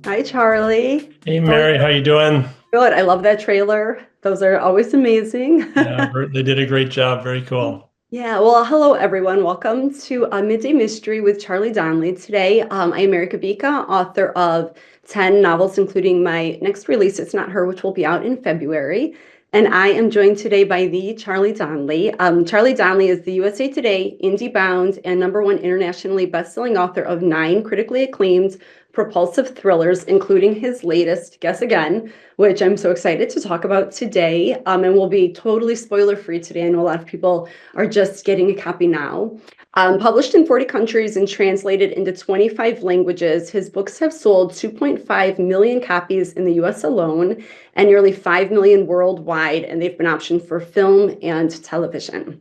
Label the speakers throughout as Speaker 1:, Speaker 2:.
Speaker 1: Hi, Charlie.
Speaker 2: Hey
Speaker 1: How are you?
Speaker 2: Mary, how you doing?
Speaker 1: Good. I love that trailer. Those are always amazing.
Speaker 2: Yeah, they did a great job. Very cool.
Speaker 1: Yeah, well, hello everyone. Welcome to Midday Mystery with Charlie Donlea. Today, I am Mary Kubica, author of 10 novels, including my next release, It's Not Her, which will be out in February. And I am joined today by the Charlie Donlea. Charlie Donlea is the USA Today, IndieBound, and #1 internationally best-selling author of 9 critically acclaimed propulsive thrillers, including his latest, Guess Again, which I'm so excited to talk about today. And we'll be totally spoiler-free today. I know a lot of people are just getting a copy now. Published in 40 countries and translated into 25 languages, his books have sold 2.5 million copies in the US alone and nearly 5 million worldwide, and they've been optioned for film and television.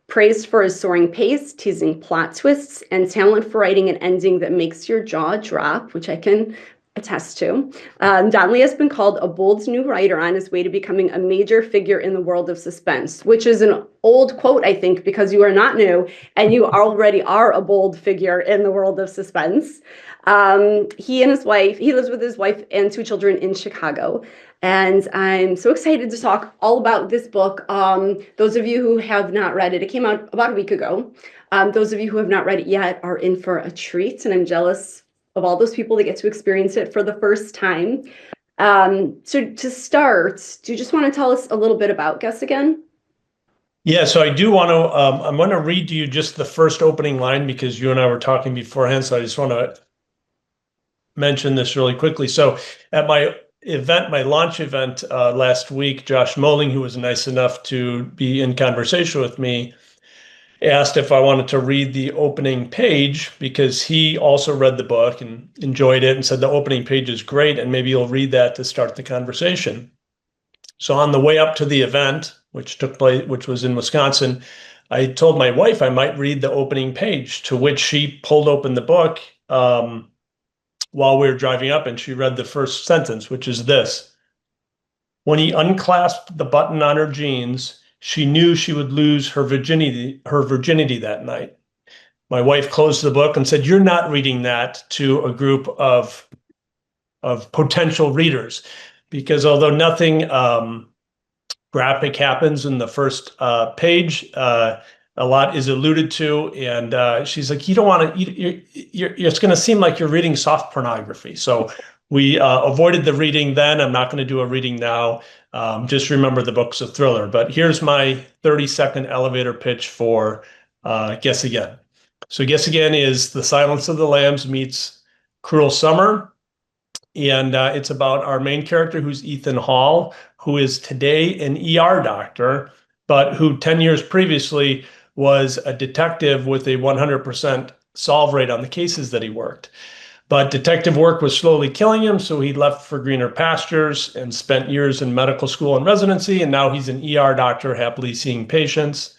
Speaker 1: Praised for his soaring pace, teasing plot twists, and talent for writing an ending that makes your jaw drop, which I can attest to. Donley has been called a bold new writer on his way to becoming a major figure in the world of suspense, which is an old quote, I think, because you are not new and you already are a bold figure in the world of suspense. He lives with his wife and 2 children in Chicago. And I'm so excited to talk all about this book. Those of you who have not read it, it came out about a week ago. Those of you who have not read it yet are in for a treat, and I'm jealous of all those people that get to experience it for the first time. So to start, do you just want to tell us a little bit about Guess Again?
Speaker 2: Yeah, so I do want to. I'm going to read to you just the first opening line because you and I were talking beforehand. So I just want to mention this really quickly. So at my event, my launch event last week, Josh Moling, who was nice enough to be in conversation with me, asked if I wanted to read the opening page because he also read the book and enjoyed it and said the opening page is great and maybe you'll read that to start the conversation. So on the way up to the event, which took place, which was in Wisconsin, I told my wife I might read the opening page, to which she pulled open the book while we were driving up and she read the first sentence, which is this. When he unclasped the button on her jeans, she knew she would lose her virginity that night. My wife closed the book and said, "You're not reading that to a group of potential readers," because although nothing graphic happens in the first page, a lot is alluded to, and she's like, "You don't want to. It's going to seem like you're reading soft pornography." So we avoided the reading then. I'm not going to do a reading now. Just remember the book's a thriller. But here's my 30-second elevator pitch for Guess Again. So Guess Again is The Silence of the Lambs meets Cruel Summer. And it's about our main character, who's Ethan Hall, who is today an ER doctor, but who 10 years previously was a detective with a 100% solve rate on the cases that he worked. But detective work was slowly killing him, so he left for greener pastures and spent years in medical school and residency, and now he's an ER doctor, happily seeing patients.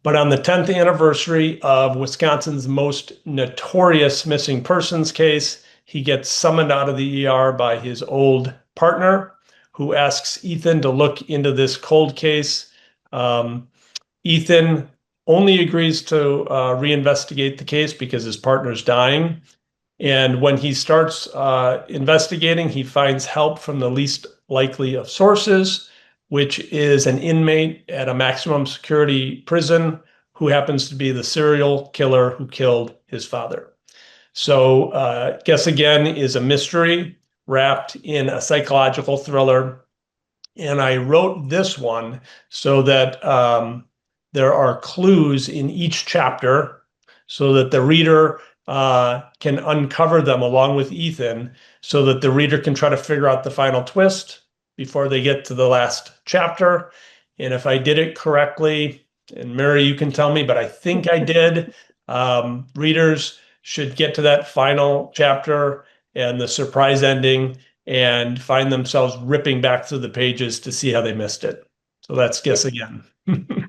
Speaker 2: But on the 10th anniversary of Wisconsin's most notorious missing persons case, he gets summoned out of the ER by his old partner, who asks Ethan to look into this cold case. Ethan only agrees to reinvestigate the case because his partner's dying. And when he starts investigating, he finds help from the least likely of sources, which is an inmate at a maximum security prison who happens to be the serial killer who killed his father. So Guess Again is a mystery wrapped in a psychological thriller. And I wrote this one so that there are clues in each chapter so that the reader can uncover them along with Ethan so that the reader can try to figure out the final twist before they get to the last chapter. And if I did it correctly, and Mary, you can tell me, but I think I did, readers should get to that final chapter and the surprise ending and find themselves ripping back through the pages to see how they missed it. So that's Guess Again.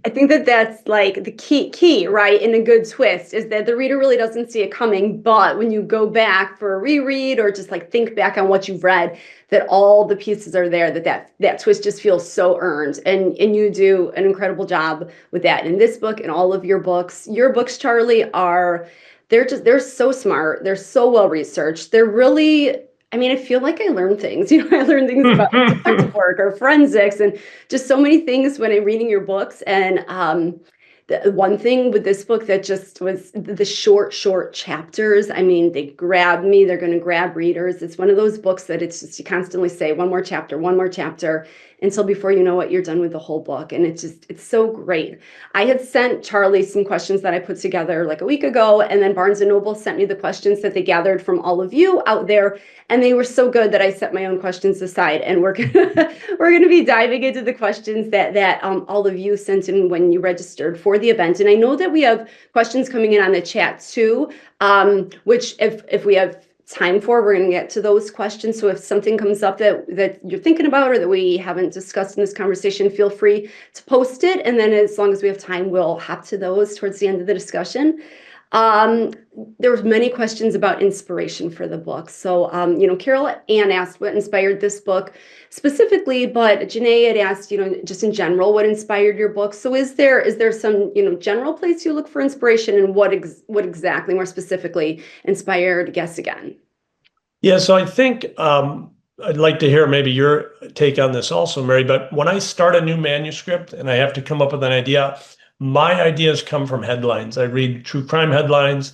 Speaker 1: I think that that's like the key, right? In a good twist is that the reader really doesn't see it coming, but when you go back for a reread or just like think back on what you've read, that all the pieces are there, that twist just feels so earned. And you do an incredible job with that in this book and all of your books. Your books, Charlie, they're so smart. They're so well researched. They're really I mean, I feel like I learn things. I learn things about like detective work or forensics and just so many things when I'm reading your books. And the one thing with this book that just was the short chapters. I mean, they grab me. They're going to grab readers. It's one of those books that it's just you constantly say one more chapter until before you know what you're done with the whole book. And it's so great. I had sent Charlie some questions that I put together like a week ago, and then Barnes and Noble sent me the questions that they gathered from all of you out there, and they were so good that I set my own questions aside, and we're gonna we're gonna be diving into the questions that all of you sent in when you registered for the event. And I know that we have questions coming in on the chat too, which if we have time for, we're going to get to those questions. So if something comes up that you're thinking about or that we haven't discussed in this conversation, feel free to post it. And then as long as we have time, we'll hop to those towards the end of the discussion. There was many questions about inspiration for the book. So, Carol Ann asked what inspired this book specifically, but Janae had asked, just in general, what inspired your book. So is there some, general place you look for inspiration, and what exactly more specifically inspired Guess Again?
Speaker 2: Yeah, so I think I'd like to hear maybe your take on this also, Mary. But when I start a new manuscript and I have to come up with an idea, my ideas come from headlines. I read true crime headlines.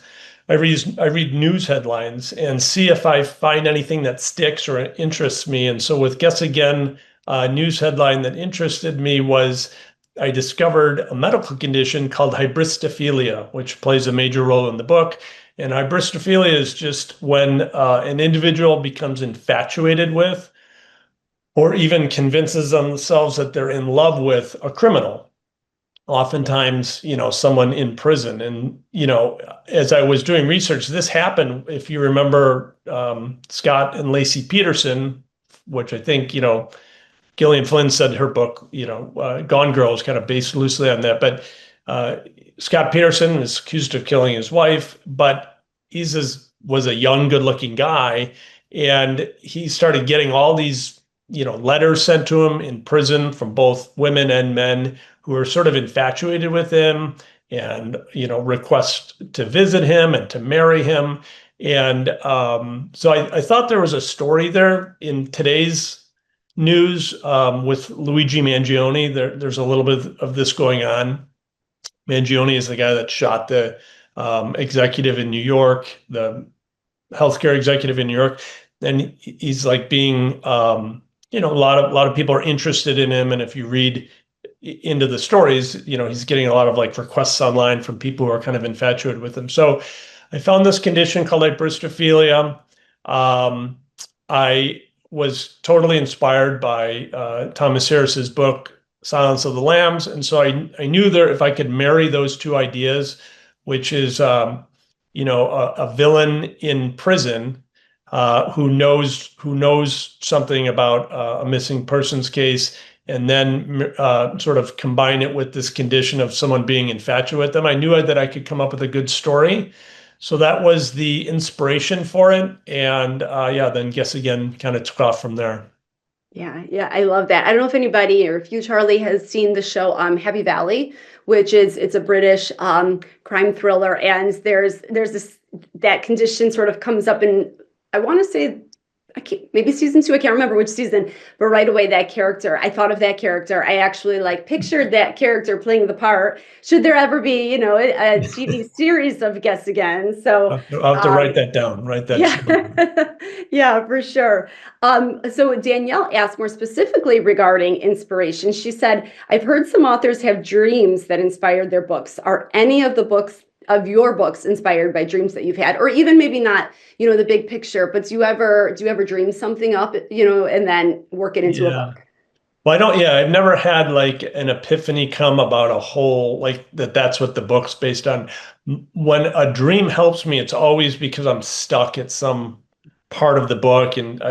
Speaker 2: I read news headlines and see if I find anything that sticks or interests me. And so with Guess Again, a news headline that interested me was I discovered a medical condition called hybristophilia, which plays a major role in the book. And hybristophilia is just when an individual becomes infatuated with or even convinces themselves that they're in love with a criminal, oftentimes, someone in prison. And, as I was doing research, this happened, if you remember, Scott and Lacey Peterson, which I think, Gillian Flynn said her book, Gone Girl is kind of based loosely on that. But Scott Peterson is accused of killing his wife, but was a young, good-looking guy. And he started getting all these, letters sent to him in prison from both women and men who are sort of infatuated with him and, request to visit him and to marry him. And so I thought there was a story there in today's news with Luigi Mangione. There's a little bit of this going on. Mangione is the guy that shot the executive in New York, the healthcare executive in New York. And he's like being, a lot of people are interested in him. And if you read into the stories, he's getting a lot of like requests online from people who are kind of infatuated with him. So I found this condition called hybristophilia. I was totally inspired by Thomas Harris's book, Silence of the Lambs. And so I knew there if I could marry those two ideas, which is, a villain in prison who knows something about a missing persons case, and then sort of combine it with this condition of someone being infatuated with them. I knew that I could come up with a good story. So that was the inspiration for it. And then Guess Again kind of took off from there.
Speaker 1: Yeah, I love that. I don't know if anybody or if you, Charlie, has seen the show Happy Valley, which it's a British crime thriller, and there's this that condition sort of comes up in, I want to say, maybe season 2, I can't remember which season, but right away I thought of that character. I actually pictured that character playing the part. Should there ever be, a TV series of Guess Again? So
Speaker 2: I'll have to write that down.
Speaker 1: yeah, yeah, for sure. So Danielle asked more specifically regarding inspiration. She said, I've heard some authors have dreams that inspired their books. Are any of your books inspired by dreams that you've had, or even maybe not, the big picture, but do you ever dream something up, and then work it into a book?
Speaker 2: Well, I've never had like an epiphany come about a whole, like that's what the book's based on. When a dream helps me, it's always because I'm stuck at some part of the book. And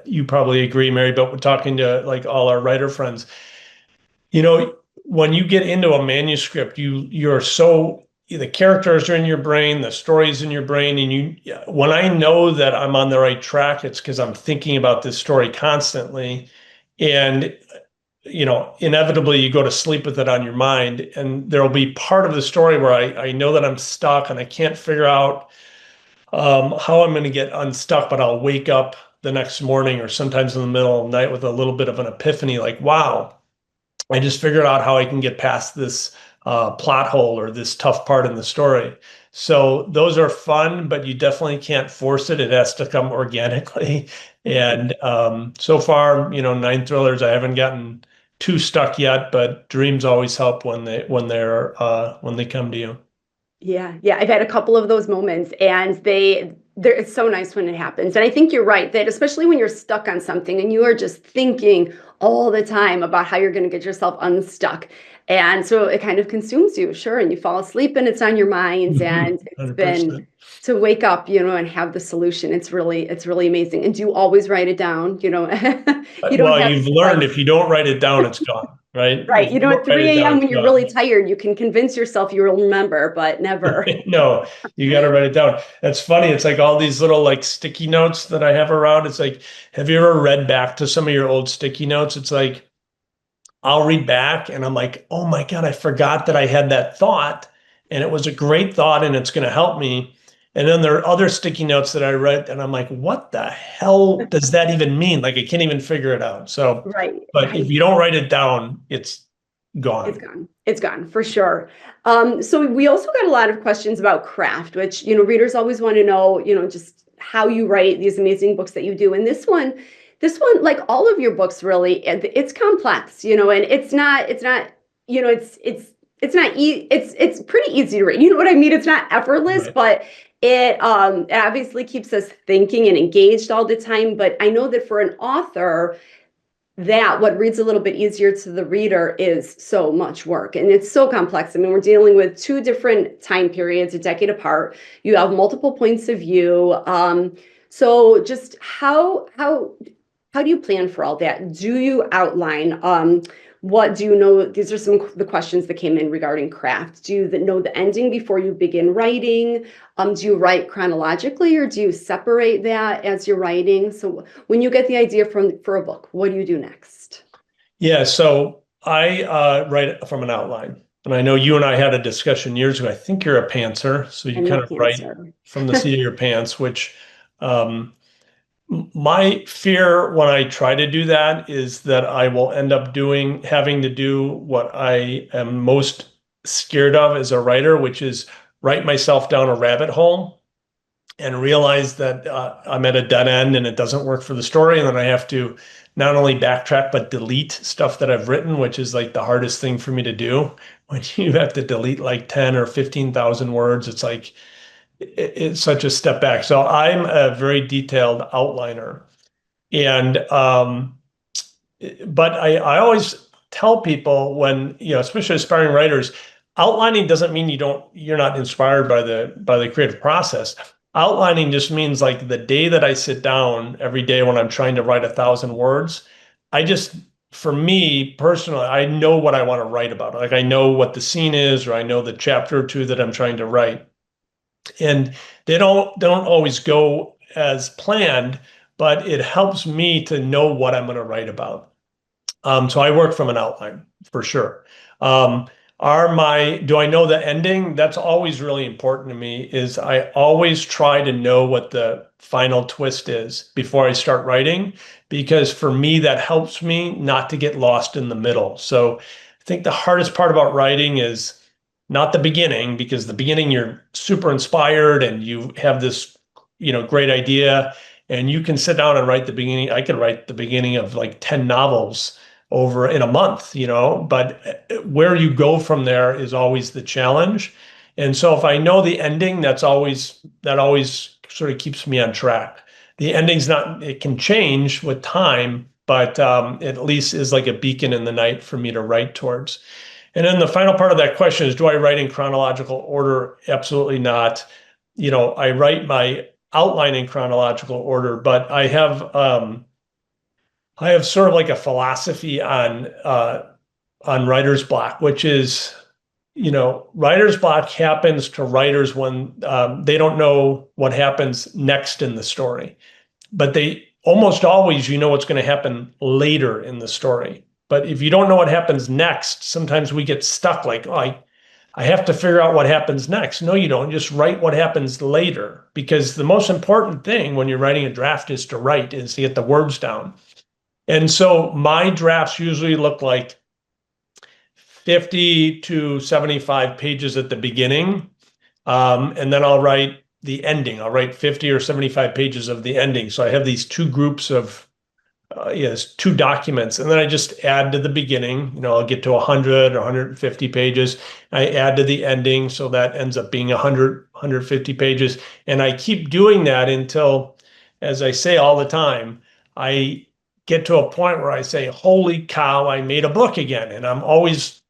Speaker 2: you probably agree, Mary, but we're talking to like all our writer friends, when you get into a manuscript, the characters are in your brain, the story's in your brain. And when I know that I'm on the right track, it's because I'm thinking about this story constantly. And inevitably you go to sleep with it on your mind, and there'll be part of the story where I know that I'm stuck and I can't figure out how I'm going to get unstuck, but I'll wake up the next morning or sometimes in the middle of the night with a little bit of an epiphany, like, wow, I just figured out how I can get past this plot hole or this tough part in the story. So those are fun, but you definitely can't force it. It has to come organically. And so far, 9 thrillers, I haven't gotten too stuck yet, but dreams always help when they come to you.
Speaker 1: Yeah, yeah, I've had a couple of those moments, and it's so nice when it happens. And I think you're right that especially when you're stuck on something and you are just thinking all the time about how you're going to get yourself unstuck. And so it kind of consumes you, sure, and you fall asleep and it's on your mind, and it's been
Speaker 2: 100%.
Speaker 1: to wake up, and have the solution. It's really amazing. And do you always write it down? You don't
Speaker 2: Well,
Speaker 1: have
Speaker 2: you've
Speaker 1: to
Speaker 2: learned if you don't write it down, it's gone, right?
Speaker 1: right.
Speaker 2: If you don't
Speaker 1: At
Speaker 2: write it
Speaker 1: 3
Speaker 2: down,
Speaker 1: a.m.
Speaker 2: it's
Speaker 1: when you're really
Speaker 2: gone.
Speaker 1: tired, you can convince yourself you will remember, but never.
Speaker 2: No, you got to write it down. That's funny. It's like all these little like sticky notes that I have around. It's like, have you ever read back to some of your old sticky notes? It's like, I'll read back and I'm like, oh my God, I forgot that I had that thought. And it was a great thought and it's going to help me. And then there are other sticky notes that I read and I'm like, what the hell does that even mean? Like, I can't even figure it out. So,
Speaker 1: Right.
Speaker 2: but if you don't write it down, it's
Speaker 1: It's
Speaker 2: gone.
Speaker 1: gone. It's gone for sure. So we also got a lot of questions about craft, which, readers always want to know, just how you write these amazing books that you do. And this one, like all of your books, really, it's complex, and it's pretty easy to read. You know what I mean? It's not effortless,
Speaker 2: Right.
Speaker 1: but it obviously keeps us thinking and engaged all the time. But I know that for an author, that what reads a little bit easier to the reader is so much work, and it's so complex. I mean, we're dealing with two different time periods, a decade apart. You have multiple points of view. So just how do you plan for all that? Do you outline? What do you know? These are some of the questions that came in regarding craft. Do you know the ending before you begin writing? Do you write chronologically, or do you separate that as you're writing? So when you get the idea for a book, what do you do next?
Speaker 2: Yeah. So I write it from an outline. And I know you and I had a discussion years ago. I think you're a pantser. So you
Speaker 1: I'm a
Speaker 2: kind of write
Speaker 1: pantser.
Speaker 2: from the seat of your pants, which um, my fear when I try to do that is that I will end up having to do what I am most scared of as a writer, which is write myself down a rabbit hole and realize that I'm at a dead end and it doesn't work for the story. And then I have to not only backtrack, but delete stuff that I've written, which is like the hardest thing for me to do. When you have to delete like 10 or 15,000 words, it's like, it's such a step back. So I'm a very detailed outliner. And, but I always tell people when, especially aspiring writers, outlining doesn't mean you're not inspired by the creative process. Outlining just means like the day that I sit down every day when I'm trying to write 1,000 words, I just, for me personally, I know what I want to write about. Like I know what the scene is, or I know the chapter or two that I'm trying to write. And they don't always go as planned, but it helps me to know what I'm going to write about. So I work from an outline for sure. Um, do I know the ending? That's always really important to me, is I always try to know what the final twist is before I start writing, because for me, that helps me not to get lost in the middle. So I think the hardest part about writing is not the beginning, because the beginning you're super inspired and you have this, great idea and you can sit down and write the beginning. I could write the beginning of like 10 novels over in a month, but where you go from there is always the challenge. And so if I know the ending, that always sort of keeps me on track. The ending's not, it can change with time, but it at least is like a beacon in the night for me to write towards. And then the final part of that question is, do I write in chronological order? Absolutely not. I write my outline in chronological order, but I have sort of like a philosophy on writer's block, which is, writer's block happens to writers when they don't know what happens next in the story, but they almost always, what's going to happen later in the story. But if you don't know what happens next, sometimes we get stuck like, oh, I have to figure out what happens next. No, you don't. Just write what happens later, because the most important thing when you're writing a draft is to write, is to get the words down. And so my drafts usually look like 50 to 75 pages at the beginning. And then I'll write the ending. I'll write 50 or 75 pages of the ending. So I have these two groups of, yes, two documents. And then I just add to the beginning. I'll get to 100 or 150 pages. I add to the ending. So that ends up being 100, 150 pages. And I keep doing that until, as I say all the time, I get to a point where I say, holy cow, I made a book again. And I'm always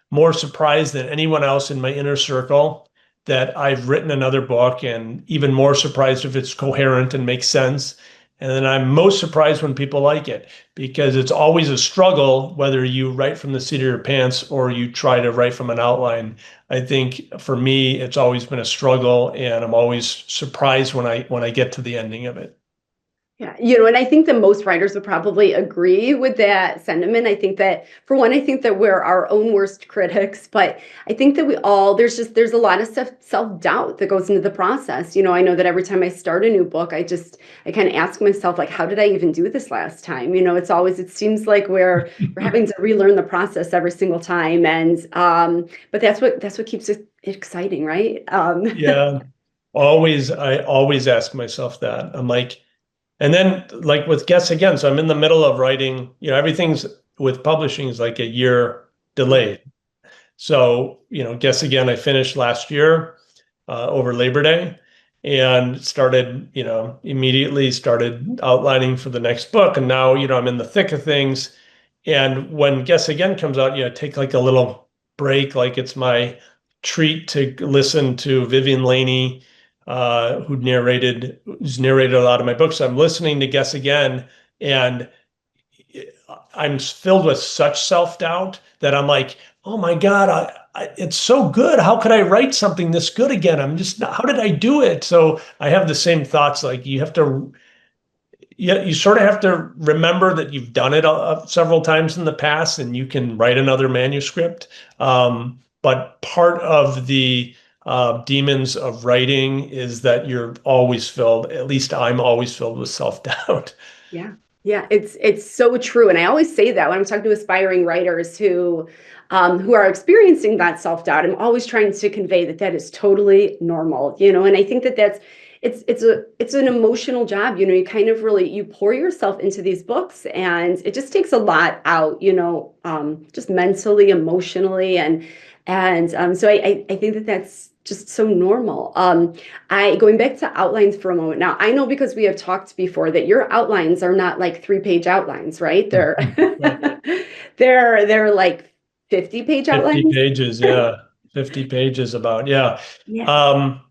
Speaker 2: more surprised than anyone else in my inner circle that I've written another book, and even more surprised if it's coherent and makes sense. And then I'm most surprised when people like it, because it's always a struggle whether you write from the seat of your pants or you try to write from an outline. I think for me, it's always been a struggle, and I'm always surprised when I get to the ending of it.
Speaker 1: Yeah, and I think that most writers would probably agree with that sentiment. I think that, for one, I think that we're our own worst critics, but I think that there's a lot of self-doubt that goes into the process. I know that every time I start a new book, I kind of ask myself, like, how did I even do this last time? It seems like we're having to relearn the process every single time. And but that's what keeps it exciting, right?
Speaker 2: Yeah, I always ask myself that. I'm like, and then, like with Guess Again, so I'm in the middle of writing, everything's with publishing is like a year delayed. So, Guess Again, I finished last year over Labor Day, and immediately started outlining for the next book. And now, I'm in the thick of things. And when Guess Again comes out, I take like a little break, like it's my treat to listen to Vivian Laney, who's narrated a lot of my books. I'm listening to Guess Again, and I'm filled with such self-doubt that I'm like, oh my God, it's so good. How could I write something this good again? How did I do it? So I have the same thoughts. Like you sort of have to remember that you've done it several times in the past, and you can write another manuscript. But part of the demons of writing is that you're always filled, at least I'm always filled with self-doubt.
Speaker 1: Yeah. Yeah, it's so true. And I always say that when I'm talking to aspiring writers who are experiencing that self-doubt. I'm always trying to convey that is totally normal, and I think that it's an emotional job. You kind of really, you pour yourself into these books, and it just takes a lot out, just mentally, emotionally, and so I think that that's just so normal. Going back to outlines for a moment. Now, I know, because we have talked before, that your outlines are not like 3-page outlines, right? They're
Speaker 2: Right.
Speaker 1: they're like 50-page
Speaker 2: 50
Speaker 1: outlines.
Speaker 2: pages, yeah. 50 pages about, yeah.
Speaker 1: Yeah.
Speaker 2: Um,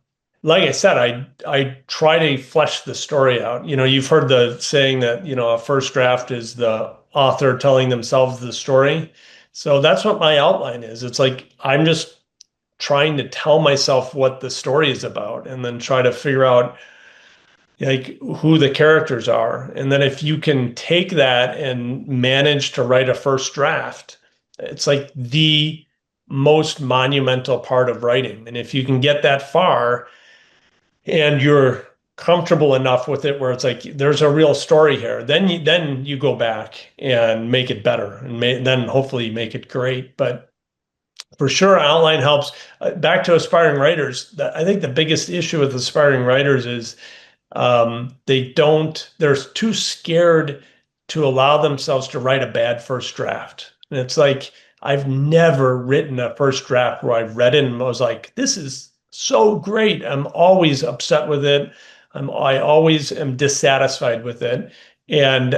Speaker 2: like I said, I try to flesh the story out. You've heard the saying that, a first draft is the author telling themselves the story. So that's what my outline is. It's like I'm just trying to tell myself what the story is about, and then try to figure out like who the characters are. And then if you can take that and manage to write a first draft, it's like the most monumental part of writing. And if you can get that far and you're comfortable enough with it where it's like there's a real story here, then you go back and make it better, and then hopefully make it great. But for sure, outline helps. Back to aspiring writers, I think the biggest issue with aspiring writers is they're too scared to allow themselves to write a bad first draft. And it's like, I've never written a first draft where I read it and was like, this is so great. I'm always upset with it. I always am dissatisfied with it. And,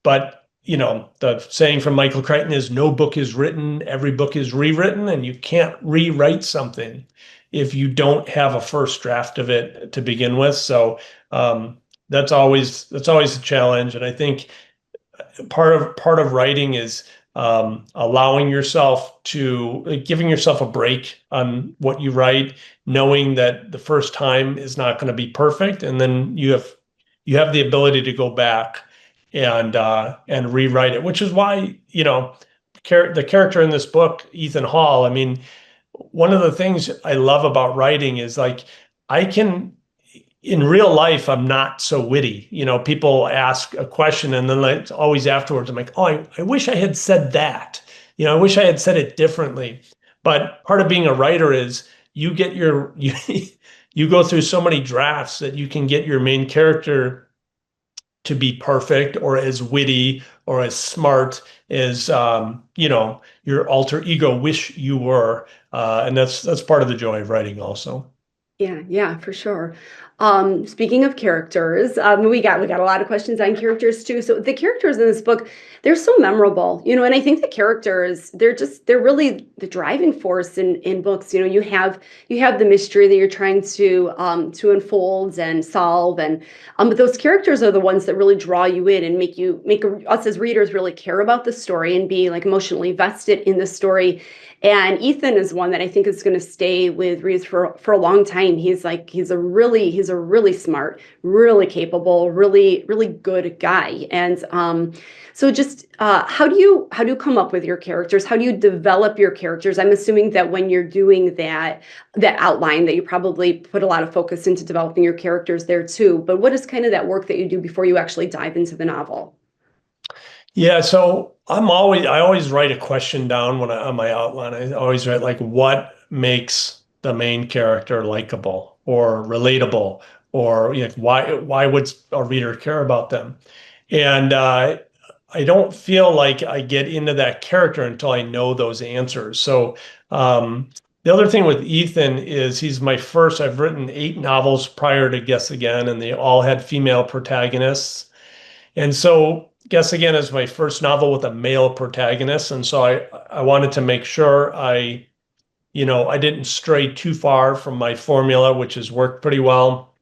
Speaker 2: but the saying from Michael Crichton is no book is written, every book is rewritten, and you can't rewrite something if you don't have a first draft of it to begin with. So that's always a challenge. And I think part of writing is allowing yourself giving yourself a break on what you write, knowing that the first time is not going to be perfect, and then you have the ability to go back and rewrite it, which is why the character in this book, Ethan Hall, I mean, one of the things I love about writing is like I can in real life, I'm not so witty. People ask a question and then like always afterwards, I'm like, oh, I wish I had said that. I wish I had said it differently. But part of being a writer is you get you go through so many drafts that you can get your main character to be perfect or as witty or as smart as your alter ego wish you were. And that's part of the joy of writing also.
Speaker 1: Yeah, yeah, for sure. Speaking of characters, we got a lot of questions on characters too. So the characters in this book, they're so memorable, and I think the characters, they're really the driving force in books. You have the mystery that you're trying to unfold and solve, and but those characters are the ones that really draw you in and make us as readers really care about the story and be like emotionally vested in the story. And Ethan is one that I think is going to stay with readers for a long time. He's a really smart, really capable, really good guy. And so just how do you come up with your characters? How do you develop your characters? I'm assuming that when you're doing that outline, that you probably put a lot of focus into developing your characters there too. But what is kind of that work that you do before you actually dive into the novel?
Speaker 2: Yeah, so I always write a question down on my outline. I always write like what makes the main character likable or relatable or why would a reader care about them? And I don't feel like I get into that character until I know those answers. So the other thing with Ethan is I've written 8 novels prior to Guess Again, and they all had female protagonists. And so Guess Again is my first novel with a male protagonist. And so I wanted to make sure I didn't stray too far from my formula, which has worked pretty well.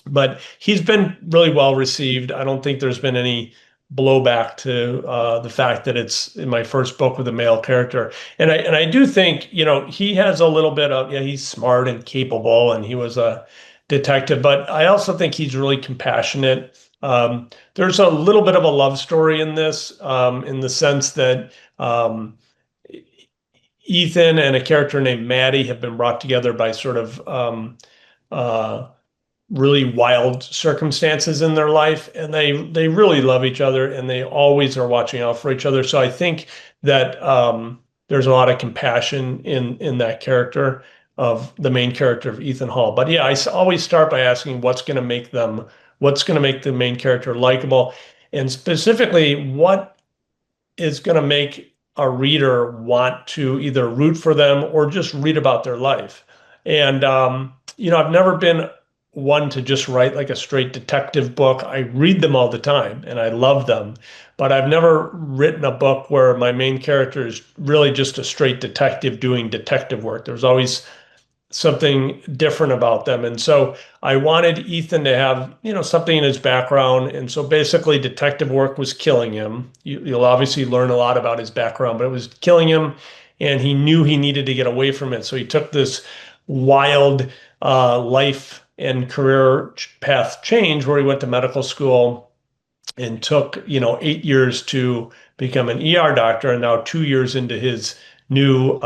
Speaker 2: But he's been really well received. I don't think there's been any blowback to the fact that it's in my first book with a male character. And I do think, he has a little bit of, yeah, he's smart and capable and he was a detective, but I also think he's really compassionate. There's a little bit of a love story in this, in the sense that Ethan and a character named Maddie have been brought together by sort of uh, really wild circumstances in their life, and they really love each other, and they always are watching out for each other. So I think that there's a lot of compassion in that character of the main character of Ethan Hall. But yeah, always start by asking what's going to make the main character likable, and specifically what is going to make a reader want to either root for them or just read about their life. And I've never been one to just write like a straight detective book. I read them all the time and I love them, but I've never written a book where my main character is really just a straight detective doing detective work. There's always something different about them. And so I wanted Ethan to have, something in his background. And so basically detective work was killing him. You'll obviously learn a lot about his background, but it was killing him and he knew he needed to get away from it. So he took this wild life and career path change where he went to medical school and took, 8 years to become an ER doctor. And now 2 years into his new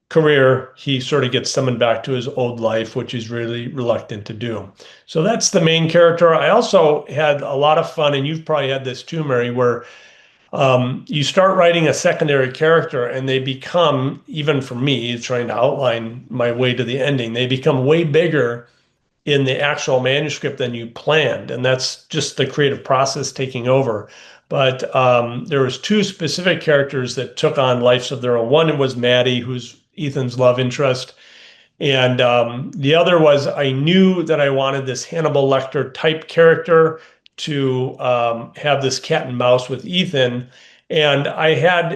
Speaker 2: career, he sort of gets summoned back to his old life, which he's really reluctant to do. So that's the main character. I also had a lot of fun, and you've probably had this too, Mary, where you start writing a secondary character and they become, even for me, trying to outline my way to the ending, they become way bigger in the actual manuscript than you planned. And that's just the creative process taking over. But there was 2 specific characters that took on lives of their own. One was Maddie, who's Ethan's love interest. And the other was I knew that I wanted this Hannibal Lecter type character to have this cat and mouse with Ethan. And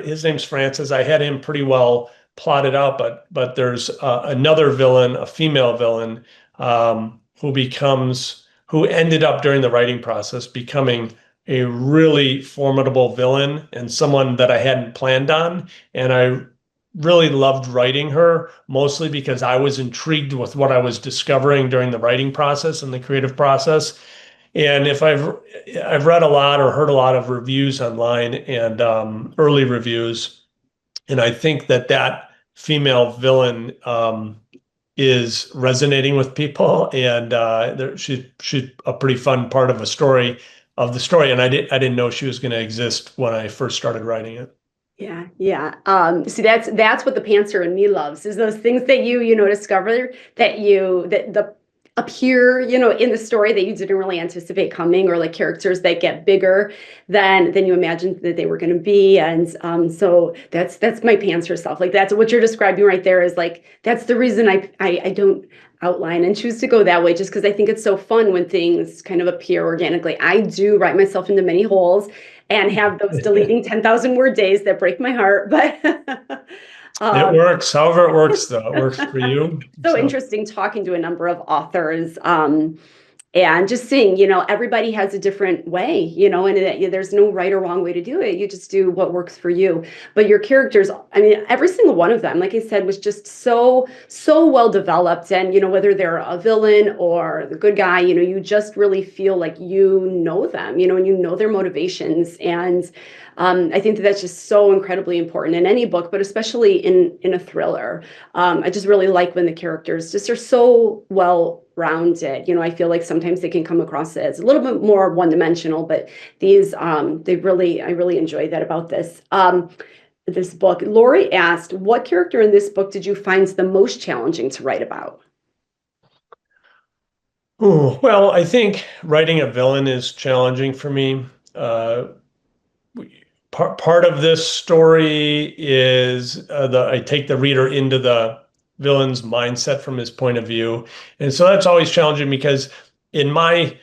Speaker 2: his name's Francis. I had him pretty well plotted out, but there's another villain, a female villain, who ended up during the writing process becoming a really formidable villain and someone that I hadn't planned on. And I really loved writing her, mostly because I was intrigued with what I was discovering during the writing process and the creative process. And if I've read a lot or heard a lot of reviews online and early reviews, and I think that that female villain is resonating with people, and she's a pretty fun part of the story, and I didn't know she was going to exist when I first started writing it.
Speaker 1: Yeah, yeah. See, that's what the pantser in me loves, is those things that you discover that the appear, in the story that you didn't really anticipate coming, or like characters that get bigger than you imagined that they were going to be. And so that's my pantser self. Like that's what you're describing right there, is like that's the reason I don't outline and choose to go that way, just because I think it's so fun when things kind of appear organically. I do write myself into many holes and have those deleting 10,000 word days that break my heart, but
Speaker 2: It
Speaker 1: um,
Speaker 2: works, however it works, though. It works for you.
Speaker 1: so
Speaker 2: So
Speaker 1: interesting talking to a number of authors, and just seeing, everybody has a different way, and there's no right or wrong way to do it. You just do what works for you. But your characters, I mean, every single one of them, like I said, was just so well developed. And, whether they're a villain or the good guy, you just really feel like you know them, and you know their motivations. And I think that that's just so incredibly important in any book, but especially in a thriller. I just really like when the characters just are so well rounded. I feel like sometimes they can come across as a little bit more one-dimensional, but these I really enjoy that about this book. Lori asked, what character in this book did you find the most challenging to write about?
Speaker 2: ooh, well, I think writing a villain is challenging for me. Uh, part of this story is I take the reader into the villain's mindset from his point of view, and so that's always challenging because in my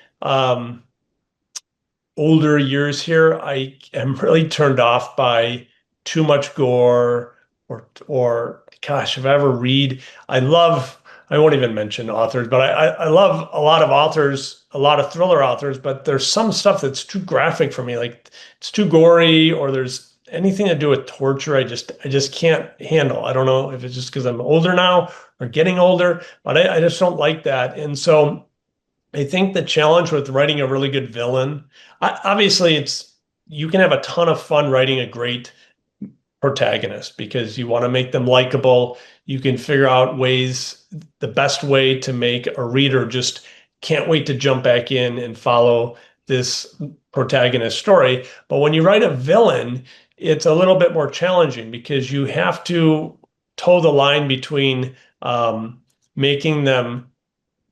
Speaker 2: older years here, I am really turned off by too much gore or gosh, if I ever read, I won't even mention authors, but I love a lot of authors, a lot of thriller authors, but there's some stuff that's too graphic for me. Like it's too gory, or there's anything to do with torture. I just can't handle. I don't know if it's just because I'm older now or getting older, but I just don't like that. And so I think the challenge with writing a really good villain, obviously, you can have a ton of fun writing a great protagonist because you want to make them likable. You can figure out the best way to make a reader just can't wait to jump back in and follow this protagonist story. But when you write a villain, it's a little bit more challenging because you have to toe the line between making them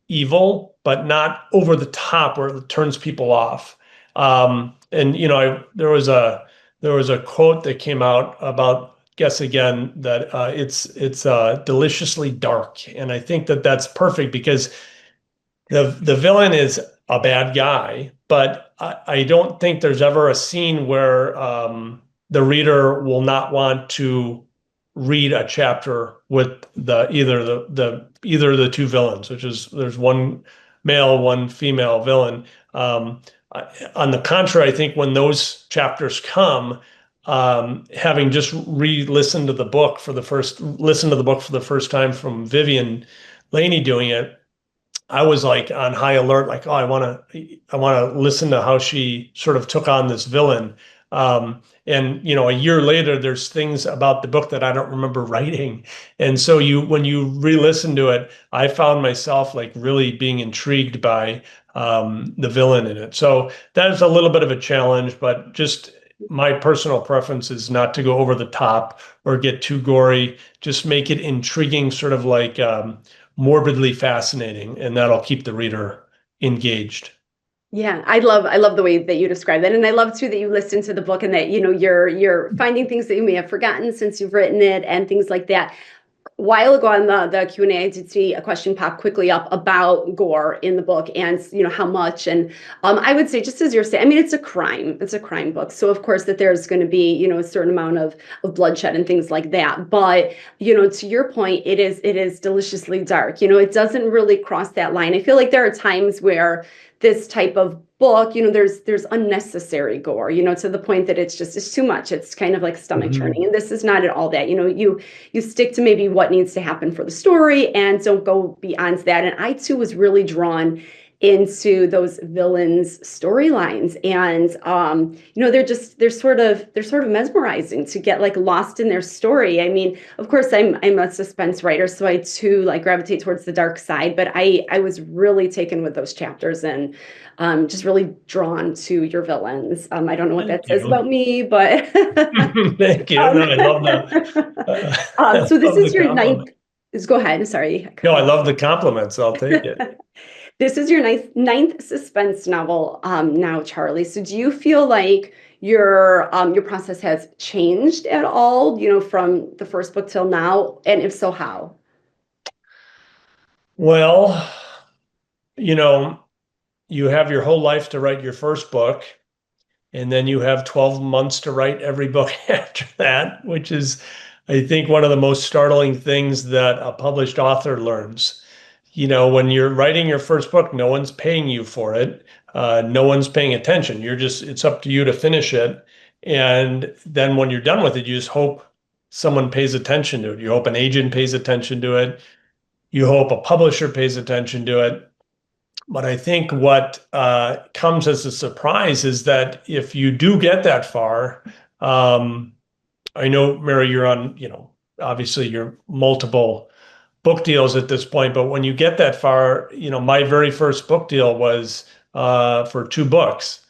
Speaker 2: evil, but not over the top where it turns people off. And there was a quote that came out about Guess Again that it's deliciously dark, and I think that that's perfect because the villain is a bad guy, but I don't think there's ever a scene where the reader will not want to read a chapter with either of the two villains, which is there's one male, one female villain. On the contrary, I think when those chapters come, having just re-listened to the book for the first time from Vivian Laney doing it, I was like on high alert, like, oh, I want to listen to how she sort of took on this villain. And a year later, there's things about the book that I don't remember writing. And so when you re-listen to it, I found myself like really being intrigued by the villain in it. So that is a little bit of a challenge, but just my personal preference is not to go over the top or get too gory. Just make it intriguing, sort of like morbidly fascinating, and that'll keep the reader engaged.
Speaker 1: Yeah, I love the way that you describe that. And I love too that you listen to the book and that, you're finding things that you may have forgotten since you've written it and things like that. A while ago on the Q&A, I did see a question pop quickly up about gore in the book and, how much. And I would say, just as you're saying, I mean, it's a crime book. So of course that there's going to be, a certain amount of bloodshed and things like that. But, to your point, it is deliciously dark. It doesn't really cross that line. I feel like there are times where this type of book, there's unnecessary gore, to the point that it's too much. It's kind of like stomach churning. And this is not at all that. You stick to maybe what needs to happen for the story and don't go beyond that. And I too was really drawn into those villains' storylines. And they're sort of mesmerizing to get like lost in their story. I mean, of course, I'm a suspense writer, so I too like gravitate towards the dark side, but I was really taken with those chapters and just really drawn to your villains. I don't know what
Speaker 2: Thank
Speaker 1: that says
Speaker 2: you.
Speaker 1: about me, but
Speaker 2: Thank you.
Speaker 1: um,
Speaker 2: No, I love that. I
Speaker 1: so this
Speaker 2: love the
Speaker 1: is your ninth.
Speaker 2: compliment.
Speaker 1: Go ahead. Sorry, I cut
Speaker 2: No, I
Speaker 1: you
Speaker 2: love the compliments. I'll take it.
Speaker 1: off. This is your ninth suspense novel now, Charlie. So do you feel like your process has changed at all, from the first book till now? And if so, how?
Speaker 2: Well, you know, you have your whole life to write your first book, and then you have 12 months to write every book after that, which is, I think, one of the most startling things that a published author learns. When you're writing your first book, no one's paying you for it. No one's paying attention. It's up to you to finish it. And then when you're done with it, you just hope someone pays attention to it. You hope an agent pays attention to it. You hope a publisher pays attention to it. But I think what comes as a surprise is that if you do get that far, um, I know, Mary, you're on, obviously you're multiple book deals at this point, but when you get that far, my very first book deal was for two books.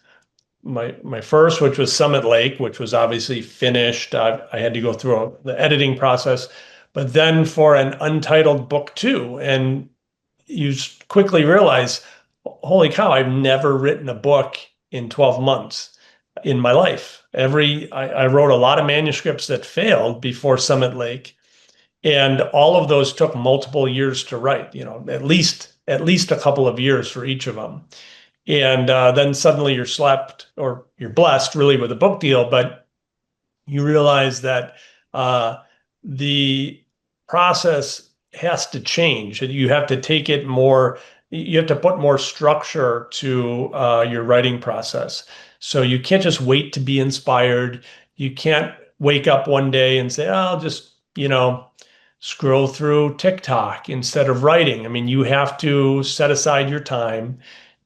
Speaker 2: My first, which was Summit Lake, which was obviously finished. I had to go through the editing process, but then for an untitled book two, and you quickly realize, holy cow, I've never written a book in 12 months in my life. I wrote a lot of manuscripts that failed before Summit Lake, and all of those took multiple years to write, at least a couple of years for each of them. And then suddenly you're slapped, or you're blessed really with a book deal, but you realize that the process has to change. You have to take it more, you have to put more structure to your writing process. So you can't just wait to be inspired. You can't wake up one day and say, oh, I'll just, scroll through TikTok instead of writing. I mean, you have to set aside your time,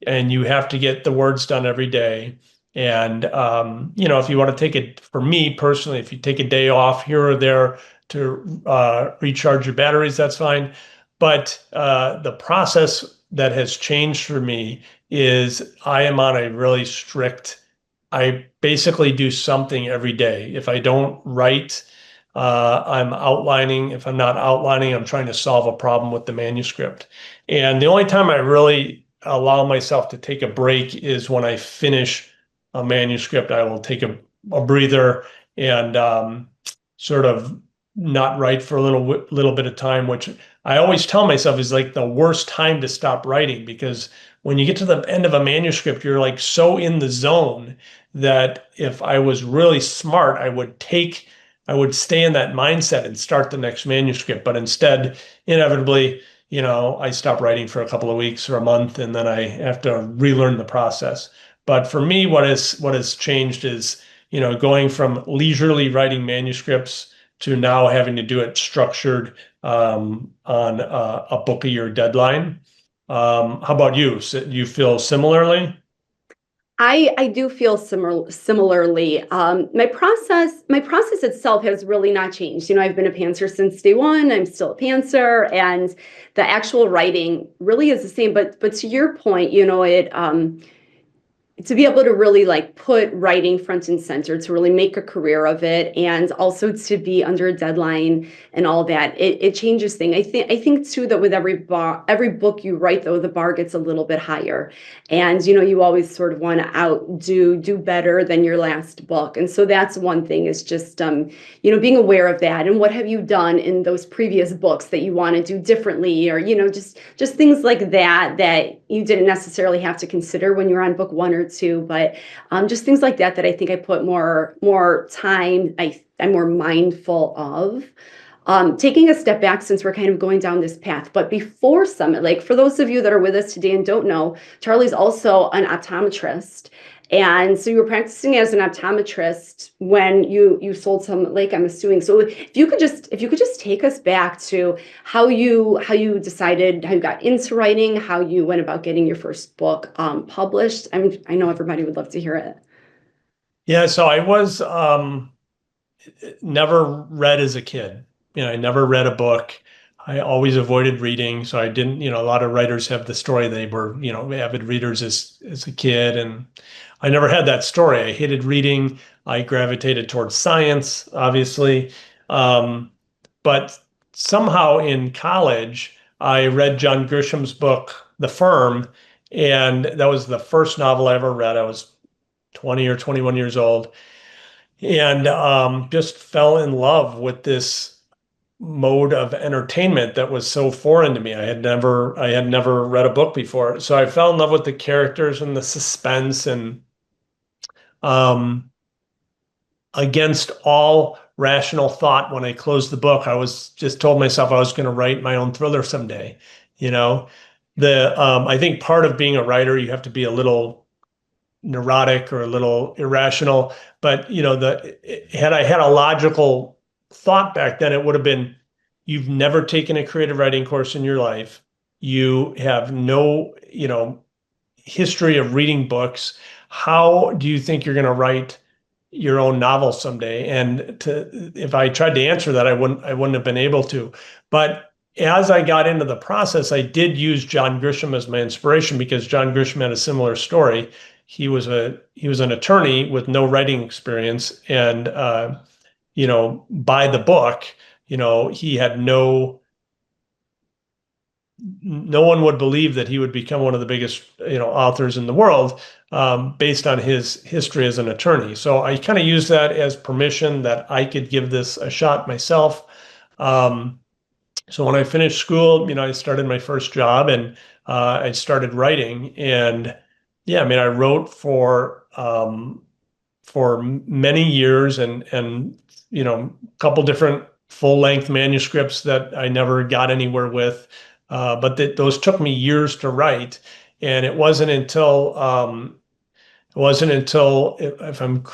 Speaker 2: and you have to get the words done every day. And if you want to take it, for me personally, if you take a day off here or there to recharge your batteries, that's fine. But the process that has changed for me is I am on a really strict, I basically do something every day. If I don't write, I'm outlining. If I'm not outlining, I'm trying to solve a problem with the manuscript. And the only time I really allow myself to take a break is when I finish a manuscript. I will take a breather and sort of not write for a little bit of time, which I always tell myself is like the worst time to stop writing, because when you get to the end of a manuscript, you're like so in the zone that if I was really smart, I would stay in that mindset and start the next manuscript. But instead, inevitably, I stop writing for a couple of weeks or a month, and then I have to relearn the process. But for me, what has changed is, going from leisurely writing manuscripts to now having to do it structured on a book a year deadline. How about you? Do you feel similarly?
Speaker 1: I do feel similarly. My process itself has really not changed. I've been a pantser since day one. I'm still a pantser, and the actual writing really is the same. But to your point, it to be able to really like put writing front and center, to really make a career of it, and also to be under a deadline and all that, it changes things. I think too that with every book you write, though, the bar gets a little bit higher, and you always sort of want to do better than your last book. And so that's one thing, is just being aware of that, and what have you done in those previous books that you want to do differently, or just things like that you didn't necessarily have to consider when you're on book one or two. But just things like that I think I put more time, I'm more mindful of. Taking a step back, since we're kind of going down this path, but before Summit, like for those of you that are with us today and don't know, Charlie's also an optometrist. And so you were practicing as an optometrist when you sold Summit Lake, I'm assuming. So if you could just take us back to how you decided, how you got into writing, how you went about getting your first book published. I know everybody would love to hear it.
Speaker 2: Yeah, so I was never read as a kid. I never read a book. I always avoided reading, so I didn't, a lot of writers have the story they were, avid readers as a kid, and I never had that story. I hated reading. I gravitated towards science, obviously. Um, but somehow in college, I read John Grisham's book, The Firm, and that was the first novel I ever read. I was 20 or 21 years old, and just fell in love with this mode of entertainment that was so foreign to me. I had never read a book before. So I fell in love with the characters and the suspense, and um, against all rational thought, when I closed the book, I was just told myself I was going to write my own thriller someday. You know, I think part of being a writer, you have to be a little neurotic or a little irrational. But had I had a logical thought back then, it would have been, you've never taken a creative writing course in your life. You have no, history of reading books. How do you think you're going to write your own novel someday? And if I tried to answer that, I wouldn't have been able to. But as I got into the process, I did use John Grisham as my inspiration, because John Grisham had a similar story. He was an attorney with no writing experience, and by the book, he had no one would believe that he would become one of the biggest, authors in the world, based on his history as an attorney. So I kind of used that as permission that I could give this a shot myself. Um, so when I finished school, I started my first job, and I started writing. And yeah, I mean, I wrote for many years, and a couple different full length manuscripts that I never got anywhere with. But those took me years to write. And it wasn't until, if I'm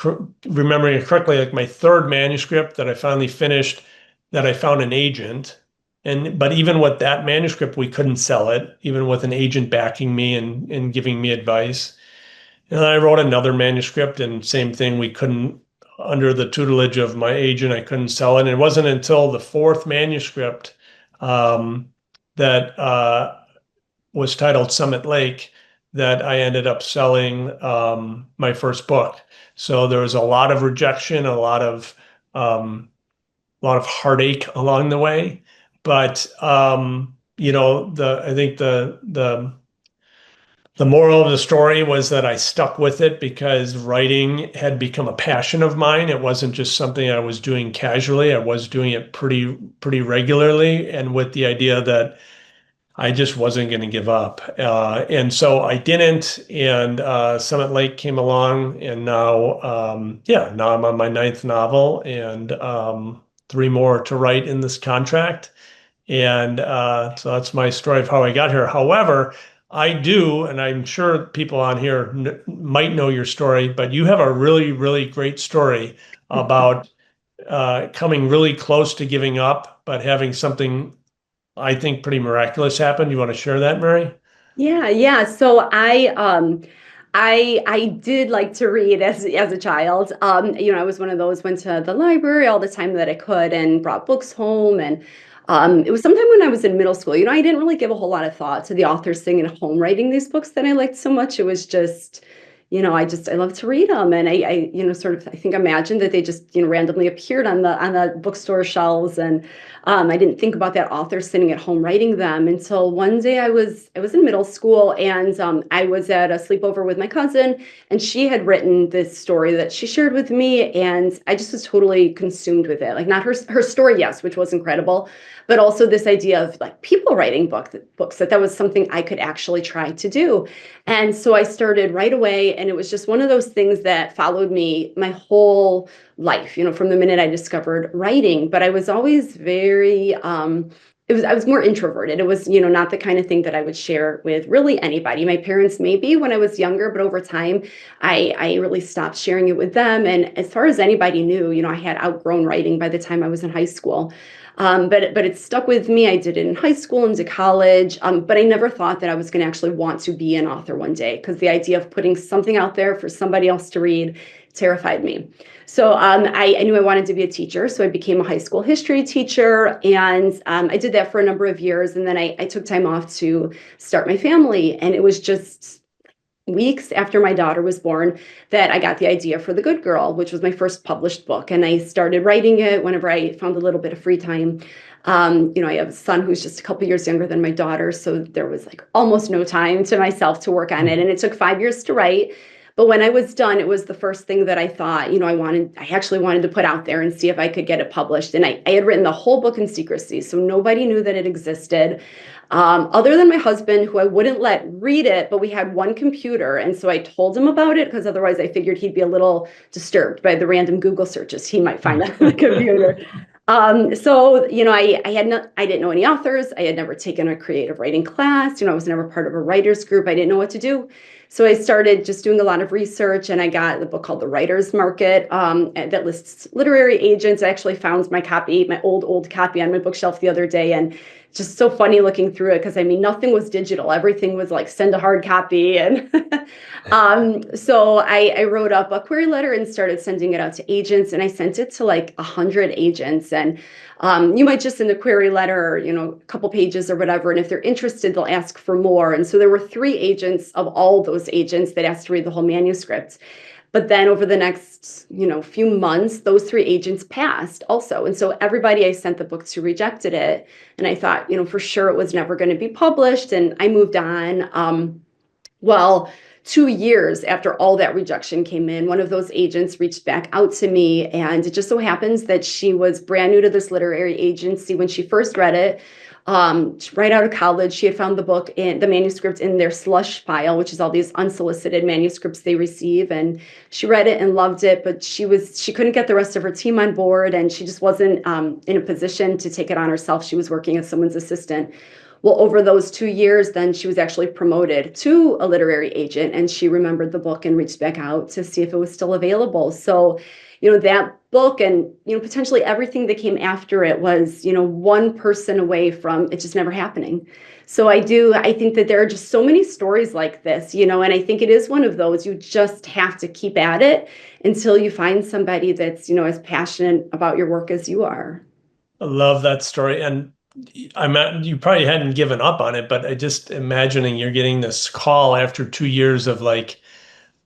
Speaker 2: remembering it correctly, like my third manuscript that I finally finished, that I found an agent. But even with that manuscript, we couldn't sell it, even with an agent backing me and giving me advice. And I wrote another manuscript, and same thing, we couldn't, under the tutelage of my agent, I couldn't sell it. And it wasn't until the fourth manuscript, that was titled Summit Lake, that I ended up selling my first book. So there was a lot of rejection, a lot of heartache along the way. But I think the moral of the story was that I stuck with it because writing had become a passion of mine. It wasn't just something I was doing casually. I was doing it pretty regularly, and with the idea that I just wasn't going to give up. And so I didn't. And Summit Lake came along, and now I'm on my ninth novel, and three more to write in this contract. And so that's my story of how I got here. However, I do, and I'm sure people on here might know your story, but you have a really, really great story about coming really close to giving up, but having something, I think, pretty miraculous happen. You want to share that, Mary?
Speaker 1: Yeah, yeah. So I did like to read as a child. I was one of those, went to the library all the time that I could and brought books home. And it was sometime when I was in middle school. I didn't really give a whole lot of thought to the authors sitting at home writing these books that I liked so much. It was just, I love to read them, and I sort of, I think, imagined that they just, randomly appeared on the bookstore shelves, and I didn't think about that author sitting at home writing them until one day I was in middle school, and I was at a sleepover with my cousin, and she had written this story that she shared with me, and I just was totally consumed with it. Like, not her story, yes, which was incredible, but also this idea of like people writing books, that was something I could actually try to do. And so I started right away, and it was just one of those things that followed me my whole life, from the minute I discovered writing. But I was always very I was more introverted. It was, not the kind of thing that I would share with really anybody. My parents maybe when I was younger, but over time, I really stopped sharing it with them. And as far as anybody knew, I had outgrown writing by the time I was in high school. But it stuck with me. I did it in high school, into college, but I never thought that I was going to actually want to be an author one day because the idea of putting something out there for somebody else to read terrified me. So I knew I wanted to be a teacher, so I became a high school history teacher, and I did that for a number of years, and then I took time off to start my family, and it was just weeks after my daughter was born that I got the idea for The Good Girl, which was my first published book, and I started writing it whenever I found a little bit of free time. I have a son who's just a couple years younger than my daughter, so there was like almost no time to myself to work on it, and it took 5 years to write. But when I was done, it was the first thing that I thought, I actually wanted to put out there and see if I could get it published. And I had written the whole book in secrecy, so nobody knew that it existed, other than my husband, who I wouldn't let read it, but we had one computer. And so I told him about it because otherwise I figured he'd be a little disturbed by the random Google searches he might find on the computer. I didn't know any authors. I had never taken a creative writing class. I was never part of a writers group. I didn't know what to do. So I started just doing a lot of research, and I got the book called The Writer's Market, that lists literary agents. I actually found my old copy on my bookshelf the other day, and just so funny looking through it because nothing was digital. Everything was like send a hard copy. And so I wrote up a query letter and started sending it out to agents, and I sent it to like 100 agents. And you might just send a query letter, a couple pages or whatever. And if they're interested, they'll ask for more. And so there were 3 agents of all those agents that asked to read the whole manuscript. But then over the next, few months, those 3 agents passed also. And so everybody I sent the book to rejected it. And I thought, for sure it was never going to be published. And I moved on. Well, 2 years after all that rejection came in, one of those agents reached back out to me. And it just so happens that she was brand new to this literary agency when she first read it. Right out of college, she had found the manuscript in their slush pile, which is all these unsolicited manuscripts they receive. And she read it and loved it, but she couldn't get the rest of her team on board, and she just wasn't in a position to take it on herself. She was working as someone's assistant. Well, over those 2 years, then she was actually promoted to a literary agent, and she remembered the book and reached back out to see if it was still available. So, that book and, potentially everything that came after it was, one person away from it just never happening. So I think that there are just so many stories like this, and I think it is one of those, you just have to keep at it until you find somebody that's, as passionate about your work as you are.
Speaker 2: I love that story. And you probably hadn't given up on it, but I just imagining you're getting this call after 2 years of like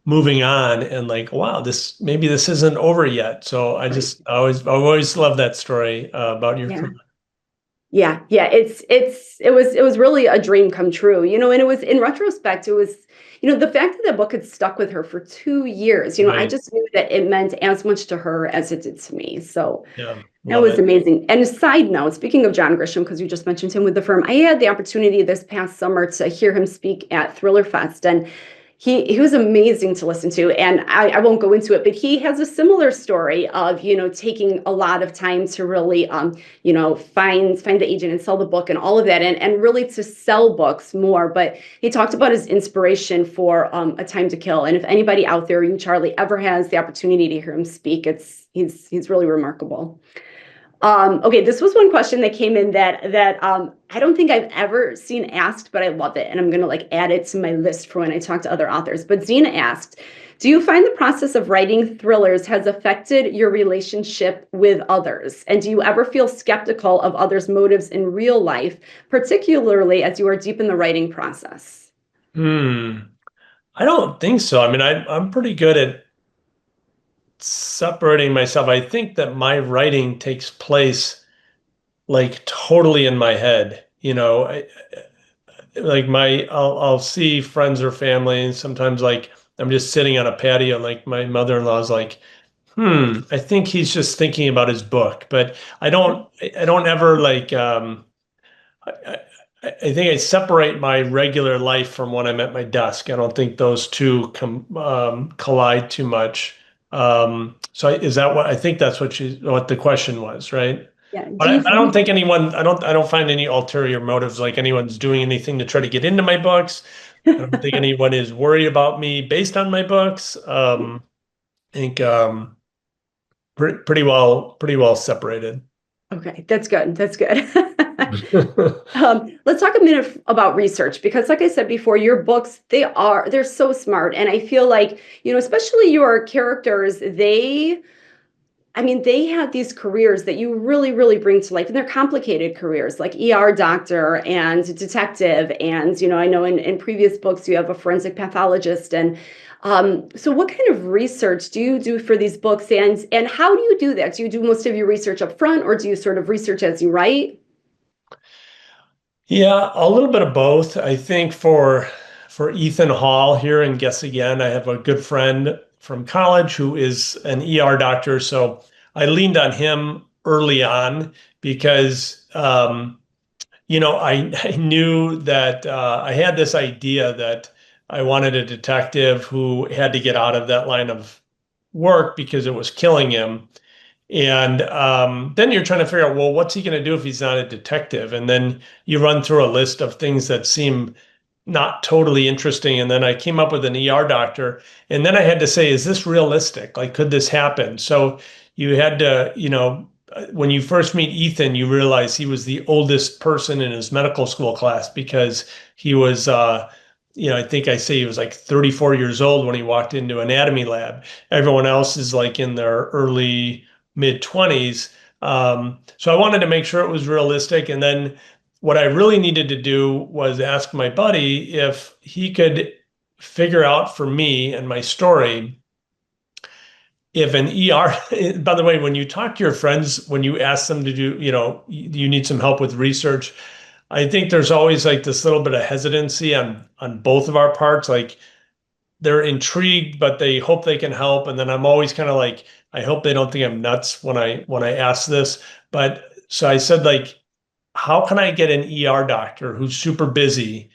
Speaker 2: moving on and like, wow, maybe this isn't over yet. So
Speaker 1: Right.
Speaker 2: I always love that story about your
Speaker 1: Yeah.
Speaker 2: career.
Speaker 1: Yeah. It was really a dream come true, and it was, in retrospect, it was, the fact that the book had stuck with her for 2 years, I
Speaker 2: Right.
Speaker 1: just knew that it meant as much to her as it did to me. So
Speaker 2: Yeah.
Speaker 1: that
Speaker 2: Love
Speaker 1: was
Speaker 2: it.
Speaker 1: amazing. And a side note, speaking of John Grisham, because you just mentioned him with the firm, I had the opportunity this past summer to hear him speak at Thriller Fest, and he was amazing to listen to. And I won't go into it, but he has a similar story of, taking a lot of time to really, find the agent and sell the book and all of that, and really to sell books more. But he talked about his inspiration for A Time to Kill. And if anybody out there, you, Charlie, ever has the opportunity to hear him speak, he's really remarkable. Okay, this was one question that came in that I don't think I've ever seen asked, but I love it, and I'm gonna like add it to my list for when I talk to other authors. But Zena asked, "Do you find the process of writing thrillers has affected your relationship with others? And do you ever feel skeptical of others' motives in real life, particularly as you are deep in the writing process?"
Speaker 2: Hmm. I don't think so. I mean, I'm pretty good at separating myself. I think that my writing takes place like totally in my head. Like I'll see friends or family, and sometimes like I'm just sitting on a patio, and like my mother-in-law's like, I think he's just thinking about his book. But I don't ever like I, I think I separate my regular life from when I'm at my desk. I don't think those two collide too much. Is that what I think that's what the question was, right?
Speaker 1: Yeah.
Speaker 2: But
Speaker 1: Do you
Speaker 2: I don't
Speaker 1: find
Speaker 2: think anyone, I don't find any ulterior motives, like anyone's doing anything to try to get into my books. I don't think anyone is worried about me based on my books. I think pretty well separated.
Speaker 1: Okay, that's good. That's good. Let's talk a minute about research because, like I said before, your books they're so smart, and I feel like especially your characters, they have these careers that you really, really bring to life, and they're complicated careers, like ER doctor and detective, and I know in previous books you have a forensic pathologist, and so what kind of research do you do for these books, and how do you do that? Do you do most of your research up front, or do you sort of research as you write?
Speaker 2: Yeah, a little bit of both. I think for Ethan Hall here in Guess Again, I have a good friend from college who is an ER doctor, so I leaned on him early on because I knew that I had this idea that I wanted a detective who had to get out of that line of work because it was killing him. And then you're trying to figure out, well, what's he going to do if he's not a detective? And then you run through a list of things that seem not totally interesting. And then I came up with an ER doctor. And then I had to say, is this realistic? Like, could this happen? So you had to, when you first meet Ethan, you realize he was the oldest person in his medical school class because he was, I think I say he was like 34 years old when he walked into anatomy lab. Everyone else is like in their early mid 20s. So I wanted to make sure it was realistic. And then what I really needed to do was ask my buddy if he could figure out for me and my story if an ER, by the way, when you talk to your friends, when you ask them to do, you need some help with research, I think there's always like this little bit of hesitancy on both of our parts. Like they're intrigued, but they hope they can help. And then I'm always kind of like, I hope they don't think I'm nuts when I ask this. But so I said, like, how can I get an ER doctor who's super busy?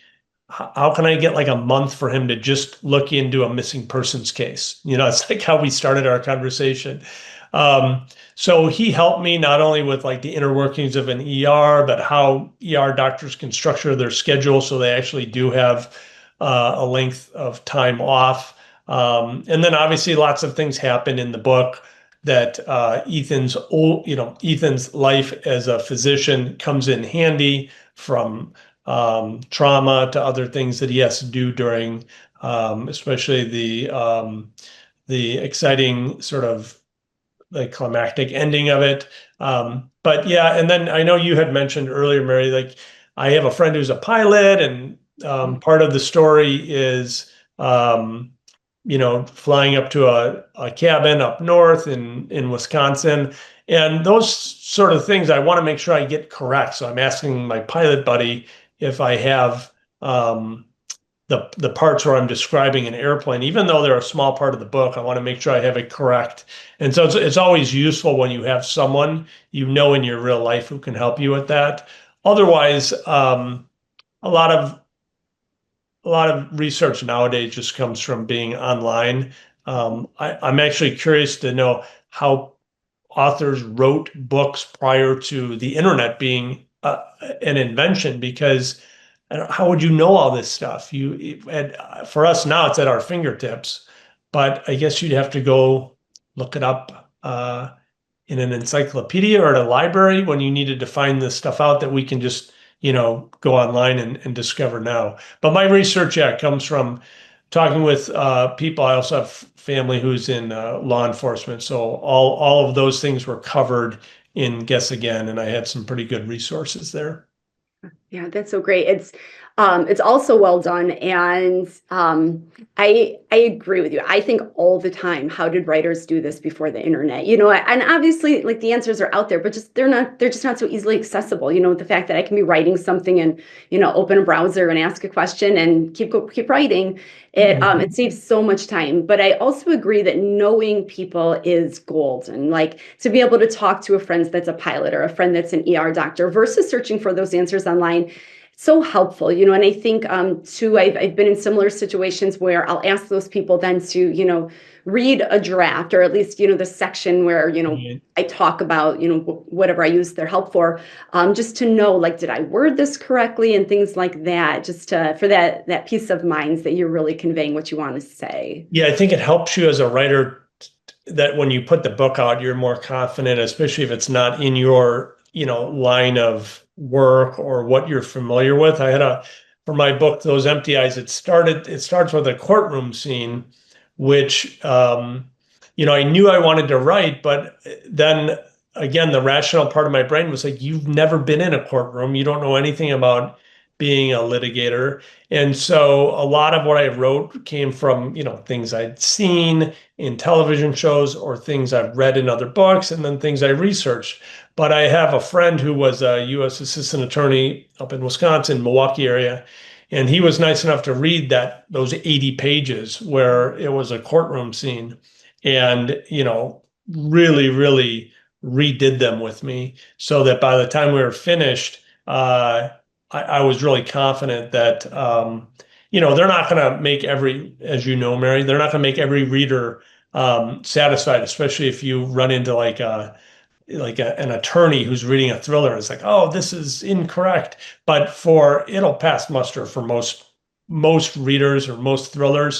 Speaker 2: How can I get like a month for him to just look into a missing persons case? It's like how we started our conversation. Um, so he helped me not only with like the inner workings of an ER, but how ER doctors can structure their schedule so they actually do have a length of time off. And then obviously lots of things happen in the book that Ethan's life as a physician comes in handy from trauma to other things that he has to do during, especially the exciting sort of the climactic ending of it. But yeah, and then I know you had mentioned earlier, Mary, like I have a friend who's a pilot, and part of the story is, flying up to a cabin up north in Wisconsin. And those sort of things I want to make sure I get correct. So I'm asking my pilot buddy if I have the parts where I'm describing an airplane, even though they're a small part of the book, I want to make sure I have it correct. And so it's always useful when you have someone in your real life who can help you with that. Otherwise, a lot of a lot of research nowadays just comes from being online. I'm actually curious to know how authors wrote books prior to the internet being an invention because how would you know all this stuff? For us now, it's at our fingertips, but I guess you'd have to go look it up in an encyclopedia or at a library when you needed to find this stuff out that we can just, go online and discover now. But my research, yeah, comes from talking with people. I also have family who's in law enforcement, so all of those things were covered in Guess Again, and I had some pretty good resources there.
Speaker 1: Yeah, that's so great. It's also well done, and I agree with you. I think all the time, how did writers do this before the internet? And obviously, like the answers are out there, but they're just not so easily accessible. The fact that I can be writing something and open a browser and ask a question and keep writing. It saves so much time. But I also agree that knowing people is gold, and like to be able to talk to a friend that's a pilot or a friend that's an ER doctor versus searching for those answers online. so helpful, and I think too, I've been in similar situations where I'll ask those people then to, read a draft, or at least, the section where,
Speaker 2: Right.
Speaker 1: I talk about, whatever I use their help for, just to know, like, did I word this correctly and things like that, just for that peace of mind that you're really conveying what you want to say.
Speaker 2: Yeah, I think it helps you as a writer that when you put the book out, you're more confident, especially if it's not in your, line of work or what you're familiar with. For my book, Those Empty Eyes, it starts with a courtroom scene, which, I knew I wanted to write, but then again, the rational part of my brain was like, you've never been in a courtroom. You don't know anything about being a litigator. And so a lot of what I wrote came from, things I'd seen in television shows or things I've read in other books and then things I researched. But I have a friend who was a U.S. assistant attorney up in Wisconsin, Milwaukee area, and he was nice enough to read those 80 pages where it was a courtroom scene and, really, really redid them with me so that by the time we were finished, I was really confident that, they're not going to make as Mary, they're not going to make every reader satisfied, especially if you run into an attorney who's reading a thriller. It's like, oh, this is incorrect. But it'll pass muster for most readers or most thriller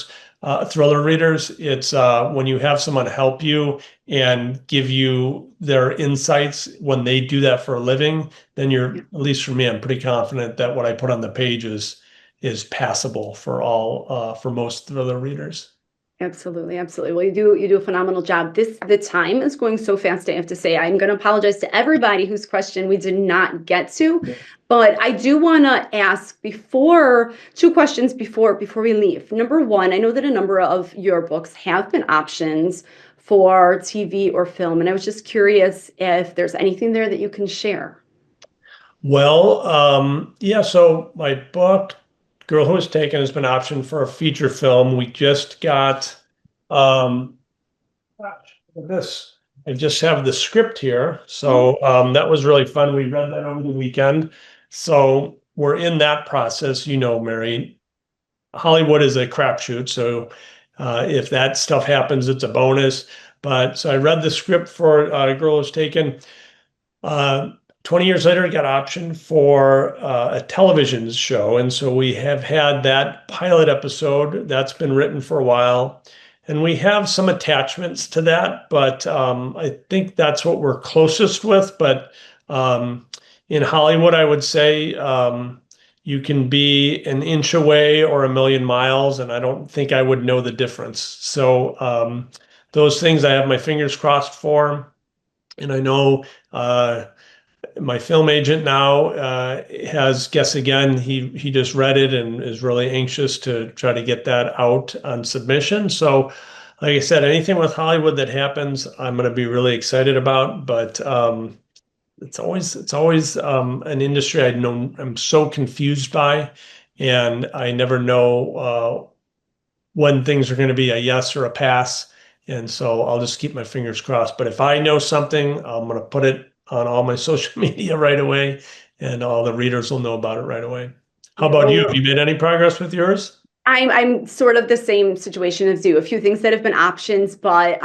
Speaker 2: readers. It's when you have someone help you and give you their insights when they do that for a living, then at least for me, I'm pretty confident that what I put on the page is passable for most thriller readers.
Speaker 1: Absolutely, absolutely. Well, you do a phenomenal job. The time is going so fast. I have to say, I'm going to apologize to everybody whose question we did not get to, but I do want to ask two questions before we leave. Number one, I know that a number of your books have been options for TV or film, and I was just curious if there's anything there that you can share.
Speaker 2: Well, yeah, so my book, Girl Who Was Taken, has been optioned for a feature film. We just got, gosh, look at this. I just have the script here. So that was really fun. We read that over the weekend. So we're in that process. Mary, Hollywood is a crapshoot. So if that stuff happens, it's a bonus. But so I read the script for Girl Who Was Taken. Uh, 20 years later, it got optioned for a television show. And so we have had that pilot episode that's been written for a while. And we have some attachments to that, but I think that's what we're closest with. But in Hollywood, I would say you can be an inch away or a million miles, and I don't think I would know the difference. So those things I have my fingers crossed for. And I know my film agent now has Guess Again. He just read it and is really anxious to try to get that out on submission. So, like I said, anything with Hollywood that happens, I'm going to be really excited about. But it's always an industry I'm so confused by, and I never know when things are going to be a yes or a pass. And so I'll just keep my fingers crossed. But if I know something, I'm going to put it on all my social media right away, and all the readers will know about it right away. How about you? Have you made any progress with yours?
Speaker 1: I'm sort of the same situation as you. A few things that have been options, but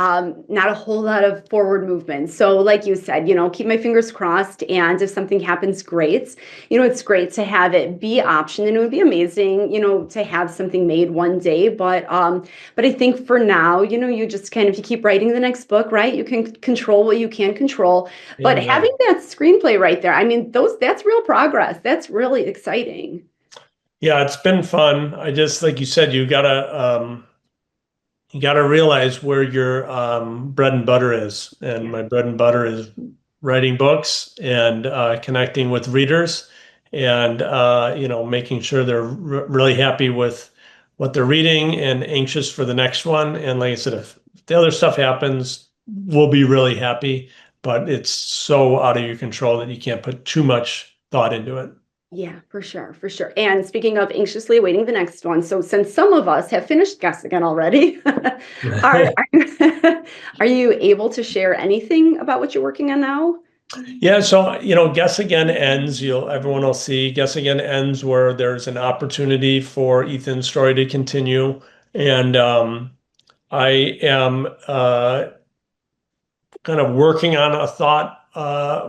Speaker 1: not a whole lot of forward movement. So, like you said, keep my fingers crossed. And if something happens, great. It's great to have it be optioned, and it would be amazing, to have something made one day. But I think for now, you just kind of you keep writing the next book, right? You can control what you can control. But
Speaker 2: Amen.
Speaker 1: having that screenplay right there, I mean, that's real progress. That's really exciting.
Speaker 2: Yeah, it's been fun. I just, like you said, you gotta realize where your bread and butter is. And
Speaker 1: Yeah.
Speaker 2: my bread and butter is writing books and connecting with readers and making sure they're really happy with what they're reading and anxious for the next one. And like I said, if the other stuff happens, we'll be really happy, but it's so out of your control that you can't put too much thought into it.
Speaker 1: Yeah, for sure, for sure. And speaking of anxiously awaiting the next one, so since some of us have finished Guess Again already, are are you able to share anything about what you're working on now?
Speaker 2: Yeah, so Guess Again ends. Everyone will see Guess Again ends where there's an opportunity for Ethan's story to continue, and I am kind of working on a thought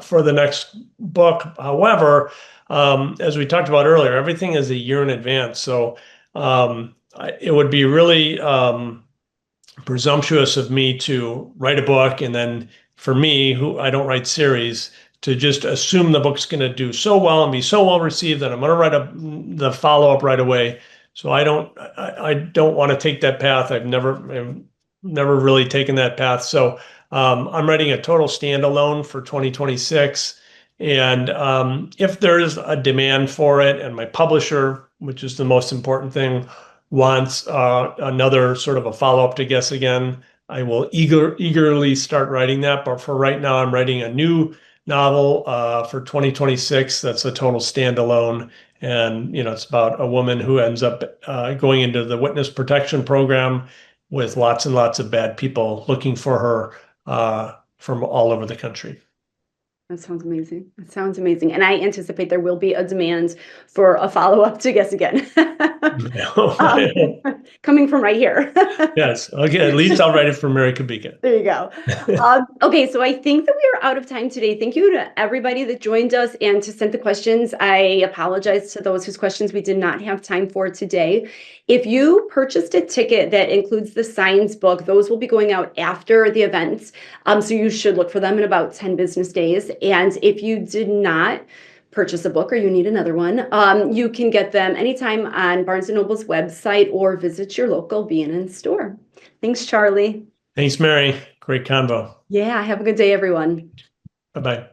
Speaker 2: for the next book. However, as we talked about earlier, everything is a year in advance, so it would be really presumptuous of me to write a book and then for me, who I don't write series, to just assume the book's going to do so well and be so well received that I'm going to write the follow-up right away. So I don't want to take that path. I've never really taken that path. So I'm writing a total standalone for 2026. And if there's a demand for it and my publisher, which is the most important thing, wants another sort of a follow-up to Guess Again, I will eagerly start writing that. But for right now, I'm writing a new novel for 2026 that's a total standalone. And, it's about a woman who ends up going into the witness protection program with lots and lots of bad people looking for her from all over the country.
Speaker 1: That sounds amazing. That sounds amazing. And I anticipate there will be a demand for a follow-up to Guess Again. Um, coming from right here.
Speaker 2: Yes. Okay. At least I'll write it for Mary Kubica.
Speaker 1: There you go. Okay, so I think that we are out of time today. Thank you to everybody that joined us and to send the questions. I apologize to those whose questions we did not have time for today. If you purchased a ticket that includes the science book, those will be going out after the events. So you should look for them in about 10 business days. And if you did not purchase a book or you need another one, you can get them anytime on Barnes & Noble's website or visit your local B&N store. Thanks, Charlie.
Speaker 2: Thanks, Mary. Great convo.
Speaker 1: Yeah, have a good day, everyone.
Speaker 2: Bye-bye.